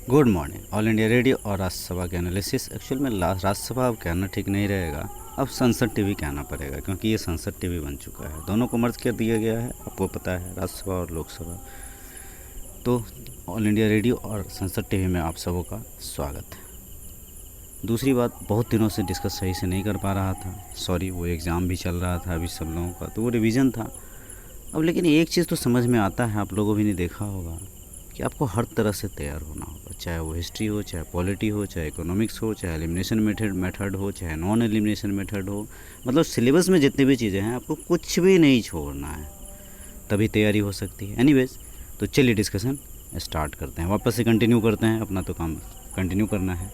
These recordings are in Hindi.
Good morning. All India radio और राज्यसभा के एनालिसिस। एक्चुअल में राज्यसभा अब कहना ठीक नहीं रहेगा, अब संसद टीवी कहना पड़ेगा, क्योंकि ये संसद टीवी बन चुका है। दोनों को मर्ज कर दिया गया है, आपको पता है, राज्यसभा और लोकसभा। तो ऑल इंडिया रेडियो और संसद टीवी में आप सबों का स्वागत है। दूसरी बात, बहुत दिनों से डिस्कस सही से नहीं कर पा रहा था, सॉरी। वो एग्ज़ाम भी चल रहा था अभी सब लोगों का, तो वो रिवीजन था अब। लेकिन एक चीज़ तो समझ में आता है, आप लोगों भी ने देखा होगा कि आपको हर तरह से तैयार होना होगा, चाहे वो हिस्ट्री हो, चाहे पॉलिटी हो, चाहे इकोनॉमिक्स हो, चाहे एलिमिनेशन मेथड हो, चाहे नॉन एलिमिनेशन मेथड हो। मतलब सिलेबस में जितनी भी चीज़ें हैं, आपको कुछ भी नहीं छोड़ना है, तभी तैयारी हो सकती है। एनीवेज, तो चलिए डिस्कशन स्टार्ट करते हैं, वापस से कंटिन्यू करते हैं, अपना तो काम कंटिन्यू करना है।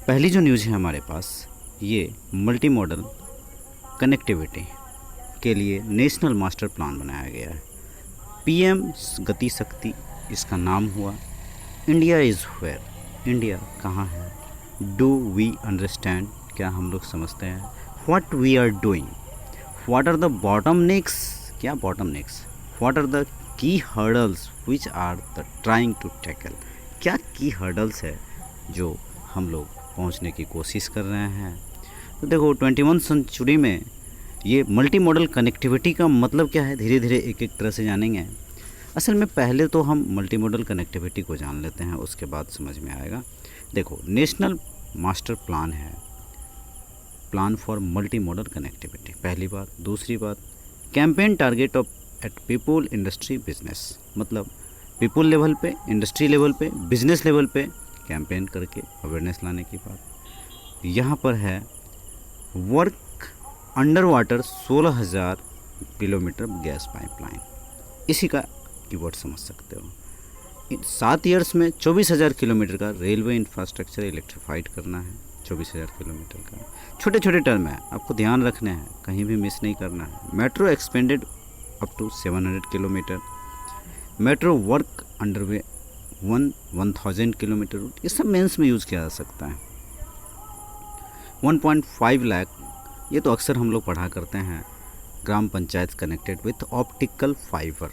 पहली जो न्यूज़ है हमारे पास, ये मल्टी मॉडल कनेक्टिविटी के लिए नेशनल मास्टर प्लान बनाया गया है। पीएम गति शक्ति इसका नाम हुआ। इंडिया इज़ वेयर, इंडिया कहाँ है। डू वी अंडरस्टैंड, क्या हम लोग समझते हैं। What we are doing, what are the bottlenecks, क्या bottlenecks. What are the key hurdles which are the trying to tackle, क्या की हर्डल्स है जो हम लोग पहुंचने की कोशिश कर रहे हैं। तो देखो, 21 सेंचुरी में ये मल्टी मॉडल कनेक्टिविटी का मतलब क्या है, धीरे धीरे एक एक तरह से जानेंगे। असल में पहले तो हम मल्टी मॉडल कनेक्टिविटी को जान लेते हैं, उसके बाद समझ में आएगा। देखो, नेशनल मास्टर प्लान है, plan for multi modal connectivity, पहली बात। दूसरी बात, campaign target of at people industry business, मतलब पीपल लेवल पे, इंडस्ट्री लेवल पे, बिजनेस लेवल पे कैंपेन करके अवेयरनेस लाने की बात। यहाँ पर है work under water 16,000 kilometre gas pipeline, इसी का कीवर्ड समझ सकते हो। 7 ईयर्स में 24,000 किलोमीटर का रेलवे इंफ्रास्ट्रक्चर इलेक्ट्रीफाइड करना है। 24,000 किलोमीटर का, छोटे छोटे टर्म है, आपको ध्यान रखने हैं, कहीं भी मिस नहीं करना है। Metro expanded up to 700 kilometre, metro work underway 1,000 kilometre route, ये सब मेंस में यूज़ किया जा सकता है। 1.5 लाख, ये तो अक्सर हम लोग पढ़ा करते हैं। Gram panchayat connected with optical fibre,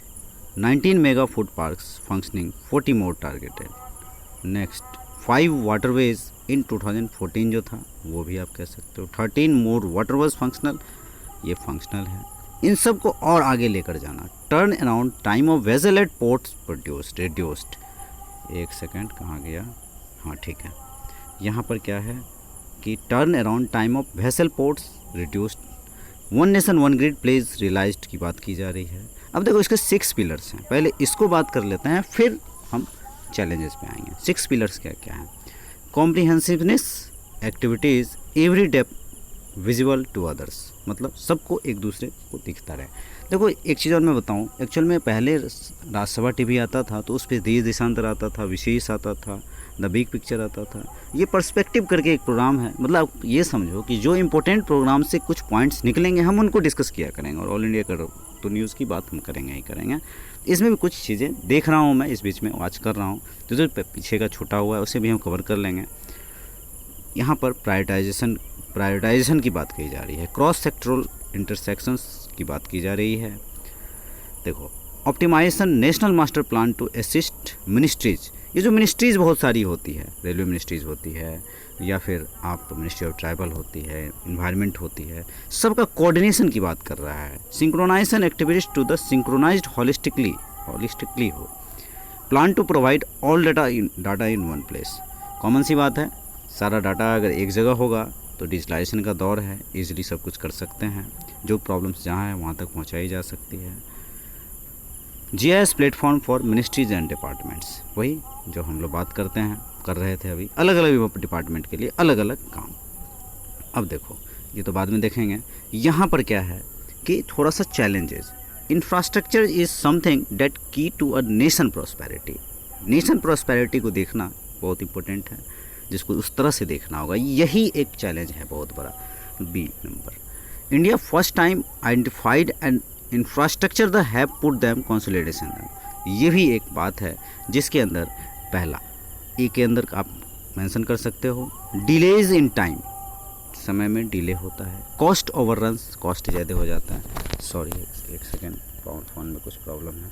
19 mega food parks functioning, 40 more targeted. Next, 5 waterways in 2014 जो था वो भी आप कह सकते हो। 13 मोर वाटरवेज फंक्शनल, ये फंक्शनल है। इन सब को और आगे लेकर जाना। Turn around time of vessel eight ports reduced. एक सेकेंड, कहाँ गया, हाँ ठीक है। यहाँ पर क्या है कि turnaround time of vessel ports reduced. One nation one grid pledge realised की बात की जा रही है। अब देखो, इसके 6 पिलर्स हैं, पहले इसको बात कर लेते हैं, फिर हम चैलेंजेस पे आएंगे। 6 पिलर्स क्या क्या हैं। Comprehensiveness activities every dept visible to others, मतलब सबको एक दूसरे को दिखता रहे। देखो, एक चीज़ और मैं बताऊं, एक्चुअल में पहले राज्यसभा टीवी आता था तो उस पर देश देशांतर आता था, विशेष आता था, द बिग पिक्चर आता था। ये पर्सपेक्टिव करके एक प्रोग्राम है, मतलब आप ये समझो कि जो इम्पोर्टेंट प्रोग्राम से कुछ पॉइंट्स निकलेंगे, हम उनको डिस्कस किया करेंगे। और ऑल इंडिया का तो न्यूज़ की बात हम करेंगे ही करेंगे। इसमें भी कुछ चीज़ें देख रहा हूँ मैं, इस बीच में वॉच कर रहा हूँ, तो जो पीछे का छूटा हुआ है उसे भी हम कवर कर लेंगे। यहाँ पर प्रायोरिटाइजेशन की बात कही जा रही है, क्रॉस सेक्टरल इंटरसेक्शंस की बात की जा रही है। देखो, optimisation national master plan to assist ministries, ये जो मिनिस्ट्रीज़ बहुत सारी होती है, रेलवे मिनिस्ट्रीज़ होती है, या फिर आप मिनिस्ट्री ऑफ ट्राइबल होती है, इन्वायरमेंट होती है, सबका कोऑर्डिनेशन की बात कर रहा है। Synchronisation activities to the synchronised holistically हो। Plan to provide all data in one place, common सी बात है, सारा डाटा अगर एक जगह होगा तो डिजिटलाइजेशन का दौर है, इजीली सब कुछ कर सकते हैं, जो प्रॉब्लम्स जहाँ है वहाँ तक पहुँचाई जा सकती है। GIS platform for ministries and departments, वही जो हम लोग बात करते हैं, कर रहे थे अभी, अलग अलग डिपार्टमेंट के लिए अलग अलग काम। अब देखो, ये तो बाद में देखेंगे। यहाँ पर क्या है कि थोड़ा सा challenges. Infrastructure is something that key to a nation prosperity, nation prosperity को देखना बहुत इंपॉर्टेंट है, जिसको उस तरह से देखना होगा, यही एक चैलेंज है बहुत बड़ा। B number, India first time identified and infrastructure the have put them consolidation, ये भी एक बात है जिसके अंदर पहला ए के अंदर आप मेंशन कर सकते हो। डिलेज इन टाइम, समय में डिले होता है। कॉस्ट ओवररन्स, कॉस्ट ज़्यादा हो जाता है। सॉरी, एक सेकेंड, फ़ोन में कुछ प्रॉब्लम है।